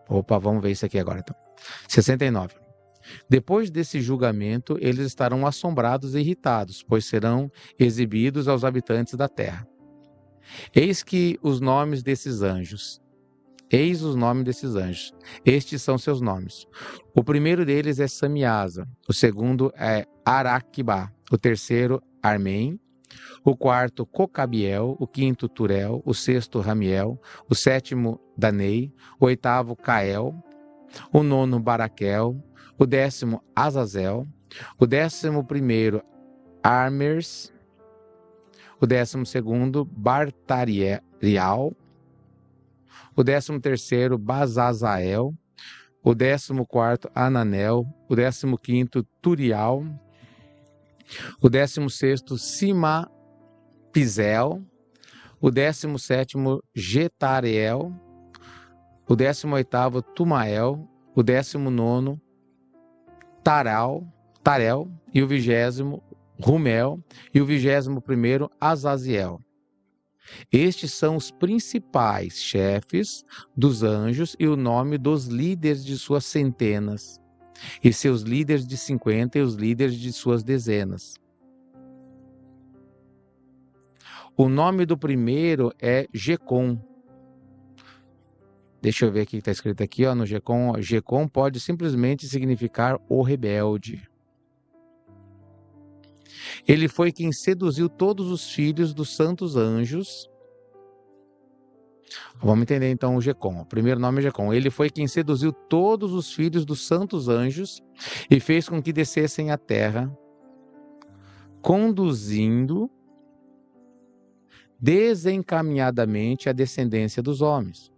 Opa, vamos ver isso aqui agora então. 69. Depois desse julgamento, eles estarão assombrados e irritados, pois serão exibidos aos habitantes da terra. Eis os nomes desses anjos. Estes são seus nomes. O primeiro deles é Samiasa, o segundo é Araquibá, o terceiro Armém, o quarto Cocabiel, o quinto Turel, o sexto Ramiel, o sétimo Danei, o oitavo Cael, o nono Baraquel, o 10º Azazel, o 11º Armers, o 12º Bartariel, o 13º Bazazael, o 14º Ananel, o 15º Turial, o 16º Simapizel, o 17º Getareel, o 18º Tumael, o 19º Tarel, e o 20º Rumel, e o 21º Azaziel. Estes são os principais chefes dos anjos e o nome dos líderes de suas centenas, e seus líderes de 50 e os líderes de suas dezenas. O nome do primeiro é Gecom. Deixa eu ver o que está escrito aqui, no Gecom. Gecom pode simplesmente significar o rebelde. Ele foi quem seduziu todos os filhos dos santos anjos. Vamos entender então o Gecom. O primeiro nome é Gecom. Ele foi quem seduziu todos os filhos dos santos anjos e fez com que descessem à terra, conduzindo desencaminhadamente a descendência dos homens.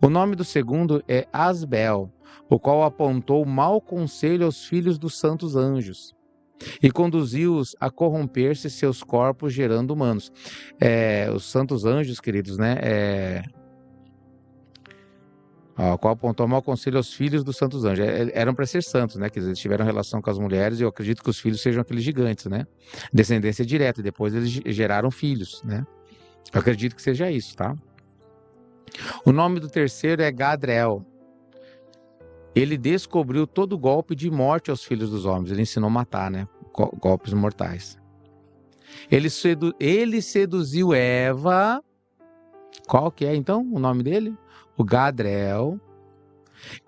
O nome do segundo é Asbel, o qual apontou mau conselho aos filhos dos santos anjos e conduziu-os a corromper-se seus corpos gerando humanos. Os santos anjos, queridos, o qual apontou mau conselho aos filhos dos santos anjos. Eram para ser santos, né? Quer dizer, eles tiveram relação com as mulheres e eu acredito que os filhos sejam aqueles gigantes, né? Descendência direta, e depois eles geraram filhos, né? Eu acredito que seja isso, tá? O nome do terceiro é Gadriel. Ele descobriu todo golpe de morte aos filhos dos homens. Ele ensinou a matar, né? Golpes mortais. Ele seduziu Eva. Qual que é, então, o nome dele? O Gadriel.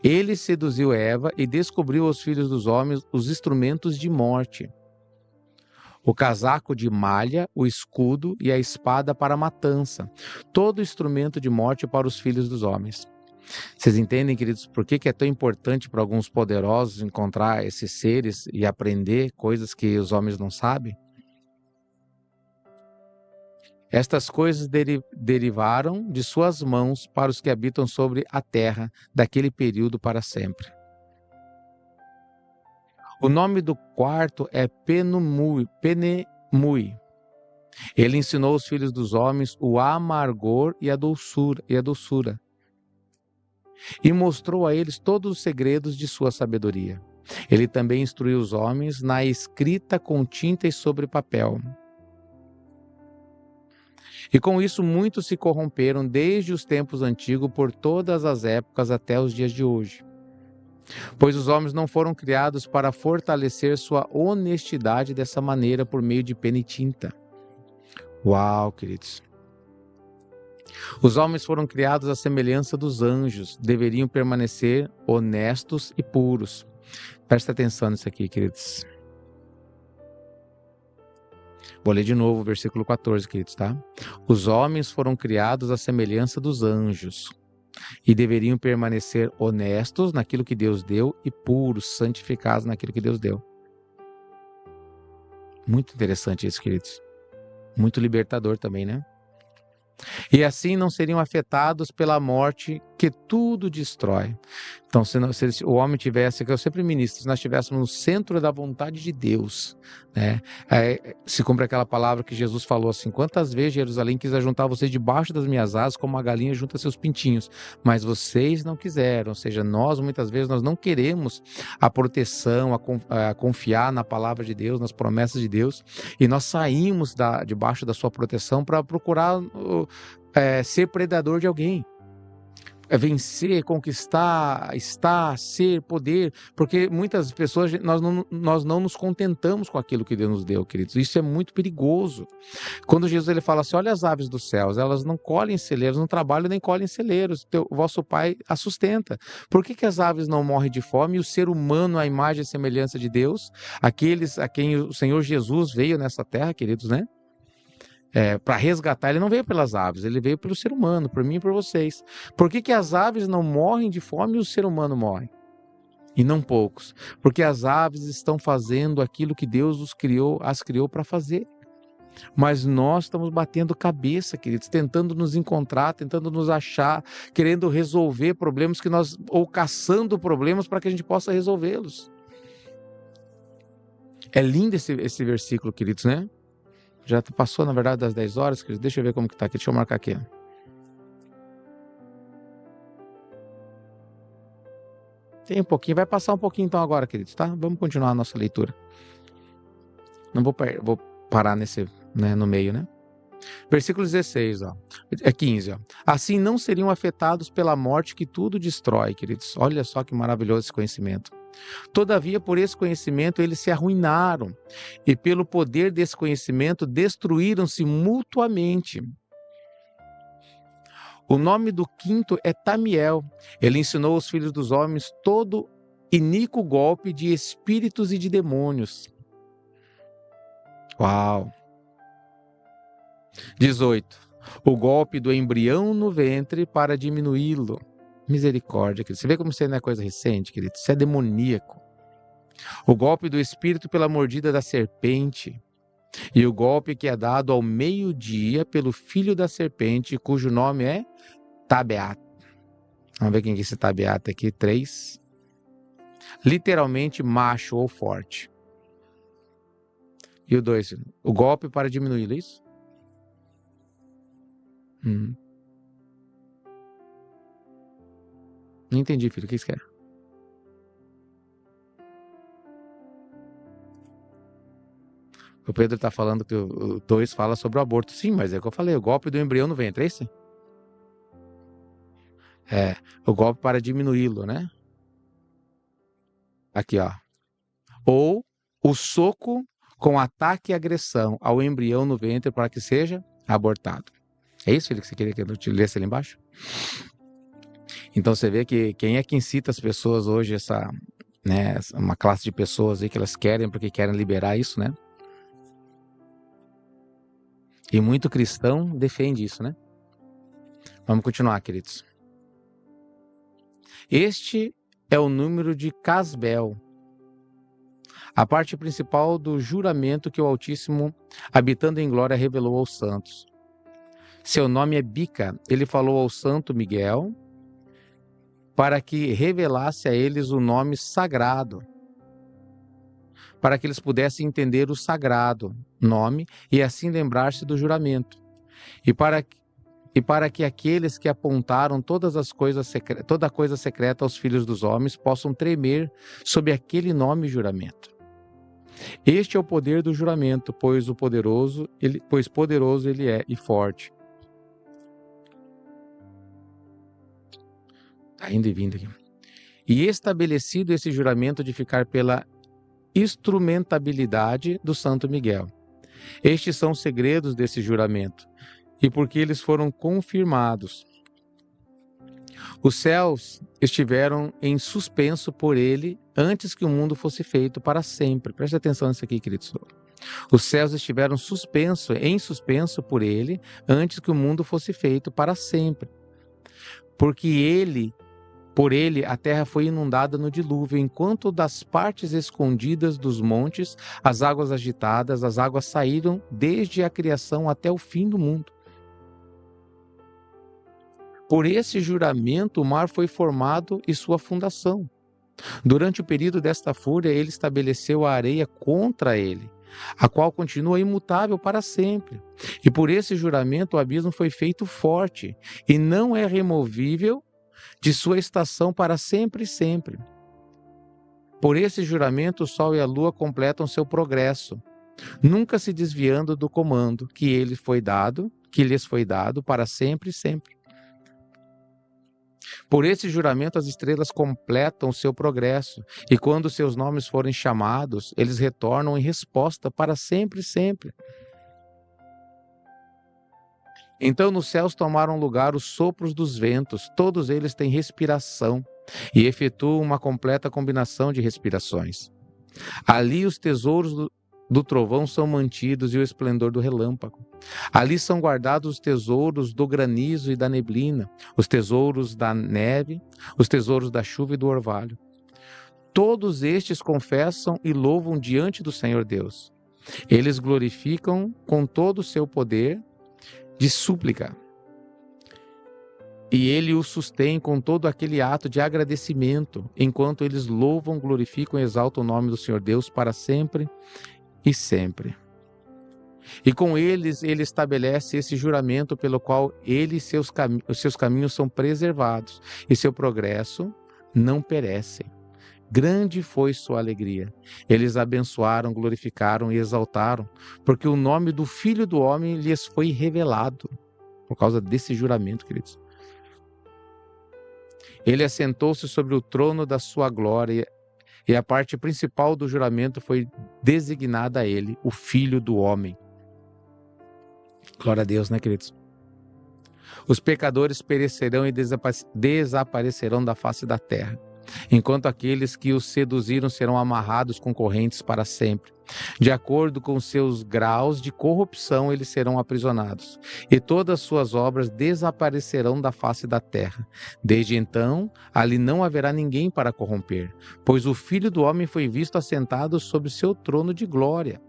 Ele seduziu Eva e descobriu aos filhos dos homens os instrumentos de morte. O casaco de malha, o escudo e a espada para a matança. Todo instrumento de morte para os filhos dos homens. Vocês entendem, queridos, por que é tão importante para alguns poderosos encontrar esses seres e aprender coisas que os homens não sabem? Estas coisas derivaram de suas mãos para os que habitam sobre a terra, daquele período para sempre. O nome do quarto é Penemui. Ele ensinou aos filhos dos homens o amargor e a doçura, e mostrou a eles todos os segredos de sua sabedoria. Ele também instruiu os homens na escrita com tinta e sobre papel. E com isso muitos se corromperam desde os tempos antigos por todas as épocas até os dias de hoje. Pois os homens não foram criados para fortalecer sua honestidade dessa maneira por meio de pena e tinta. Uau, queridos! Os homens foram criados à semelhança dos anjos, deveriam permanecer honestos e puros. Presta atenção nisso aqui, queridos. Vou ler de novo o versículo 14, queridos, tá? Os homens foram criados à semelhança dos anjos e deveriam permanecer honestos naquilo que Deus deu e puros, santificados naquilo que Deus deu. Muito interessante isso, queridos. Muito libertador também, né? E assim não seriam afetados pela morte que tudo destrói. Então, se o homem tivesse, que eu sempre ministro, se nós estivéssemos no centro da vontade de Deus, né? Se cumpre aquela palavra que Jesus falou assim: quantas vezes Jerusalém quis ajuntar vocês debaixo das minhas asas, como uma galinha junta seus pintinhos, mas vocês não quiseram. Ou seja, muitas vezes nós não queremos a proteção, a confiar na palavra de Deus, nas promessas de Deus, e nós saímos debaixo da sua proteção para procurar ser predador de alguém. Vencer, conquistar, ser, poder, porque muitas pessoas, nós não nos contentamos com aquilo que Deus nos deu, queridos. Isso é muito perigoso. Quando Jesus ele fala assim: olha as aves dos céus, elas não colhem celeiros, não trabalham nem colhem celeiros, o vosso Pai a sustenta. Por que as aves não morrem de fome e o ser humano, a imagem e semelhança de Deus, aqueles a quem o Senhor Jesus veio nessa terra, queridos, né? Para resgatar, ele não veio pelas aves, ele veio pelo ser humano, por mim e por vocês. Por que as aves não morrem de fome e o ser humano morre? E não poucos. Porque as aves estão fazendo aquilo que Deus as criou para fazer. Mas nós estamos batendo cabeça, queridos, tentando nos encontrar, tentando nos achar, querendo resolver problemas ou caçando problemas para que a gente possa resolvê-los. É lindo esse versículo, queridos, né? Já passou, na verdade, das 10 horas, queridos. Deixa eu ver como que tá aqui. Deixa eu marcar aqui. Tem um pouquinho. Vai passar um pouquinho então agora, queridos, tá? Vamos continuar a nossa leitura. Não vou parar no meio, né? Versículo 16, 15. Assim não seriam afetados pela morte que tudo destrói, queridos. Olha só que maravilhoso esse conhecimento. Todavia, por esse conhecimento, eles se arruinaram, e pelo poder desse conhecimento, destruíram-se mutuamente. O nome do quinto é Tamiel. Ele ensinou aos filhos dos homens todo iníquo golpe de espíritos e de demônios. Uau! 18. O golpe do embrião no ventre para diminuí-lo. Misericórdia, querido. Você vê como isso não é coisa recente, querido? Isso é demoníaco. O golpe do espírito pela mordida da serpente. E o golpe que é dado ao meio-dia pelo filho da serpente, cujo nome é Tabeat. Vamos ver quem é esse Tabeat aqui. 3. Literalmente macho ou forte. E o 2. O golpe para diminuí-lo, isso? Não entendi, filho. O que você quer? O Pedro está falando que o 2 fala sobre o aborto. Sim, mas é o que eu falei. O golpe do embrião no ventre, é esse? O golpe para diminuí-lo, né? Aqui, ó. Ou o soco com ataque e agressão ao embrião no ventre para que seja abortado. É isso, filho, que você queria que eu te lesse ali embaixo? Então você vê que quem é que incita as pessoas hoje, uma classe de pessoas aí que elas querem porque querem liberar isso, né? E muito cristão defende isso, né? Vamos continuar, queridos. Este é o número de Casbel, a parte principal do juramento que o Altíssimo, habitando em glória, revelou aos santos. Seu nome é Bica. Ele falou ao santo Miguel para que revelasse a eles o nome sagrado, para que eles pudessem entender o sagrado nome e assim lembrar-se do juramento. E para que aqueles que apontaram toda coisa secreta aos filhos dos homens possam tremer sob aquele nome e juramento. Este é o poder do juramento, pois poderoso ele é e forte. Está indo e vindo aqui. E estabelecido esse juramento de ficar pela instrumentabilidade do Santo Miguel. Estes são os segredos desse juramento, e porque eles foram confirmados. Os céus estiveram em suspenso por ele antes que o mundo fosse feito para sempre. Preste atenção nisso aqui, queridos. Os céus estiveram em suspenso por ele antes que o mundo fosse feito para sempre. Porque por ele, a terra foi inundada no dilúvio, enquanto das partes escondidas dos montes, as águas agitadas, as águas saíram desde a criação até o fim do mundo. Por esse juramento, o mar foi formado e sua fundação. Durante o período desta fúria, ele estabeleceu a areia contra ele, a qual continua imutável para sempre. E por esse juramento, o abismo foi feito forte e não é removível de sua estação para sempre e sempre. Por esse juramento, o sol e a lua completam seu progresso, nunca se desviando do comando que lhes foi dado para sempre e sempre. Por esse juramento, as estrelas completam seu progresso, e quando seus nomes forem chamados, eles retornam em resposta para sempre e sempre. Então nos céus tomaram lugar os sopros dos ventos, todos eles têm respiração, e efetuam uma completa combinação de respirações. Ali os tesouros do trovão são mantidos e o esplendor do relâmpago. Ali são guardados os tesouros do granizo e da neblina, os tesouros da neve, os tesouros da chuva e do orvalho. Todos estes confessam e louvam diante do Senhor Deus. Eles glorificam com todo o seu poder de súplica. E ele o sustém com todo aquele ato de agradecimento, enquanto eles louvam, glorificam e exaltam o nome do Senhor Deus para sempre e sempre. E com eles, ele estabelece esse juramento pelo qual os seus caminhos são preservados e seu progresso não perece. Grande foi sua alegria. Eles abençoaram, glorificaram e exaltaram, porque o nome do Filho do Homem lhes foi revelado. Por causa desse juramento, queridos. Ele assentou-se sobre o trono da sua glória, e a parte principal do juramento foi designada a ele, o Filho do Homem. Glória a Deus, né, queridos? Os pecadores perecerão e desaparecerão da face da terra, enquanto aqueles que os seduziram serão amarrados com correntes para sempre. De acordo com seus graus de corrupção, eles serão aprisionados, e todas suas obras desaparecerão da face da terra. Desde então, ali não haverá ninguém para corromper, pois o Filho do Homem foi visto assentado sobre seu trono de glória.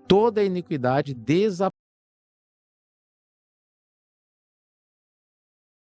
Toda a iniquidade desaparecerá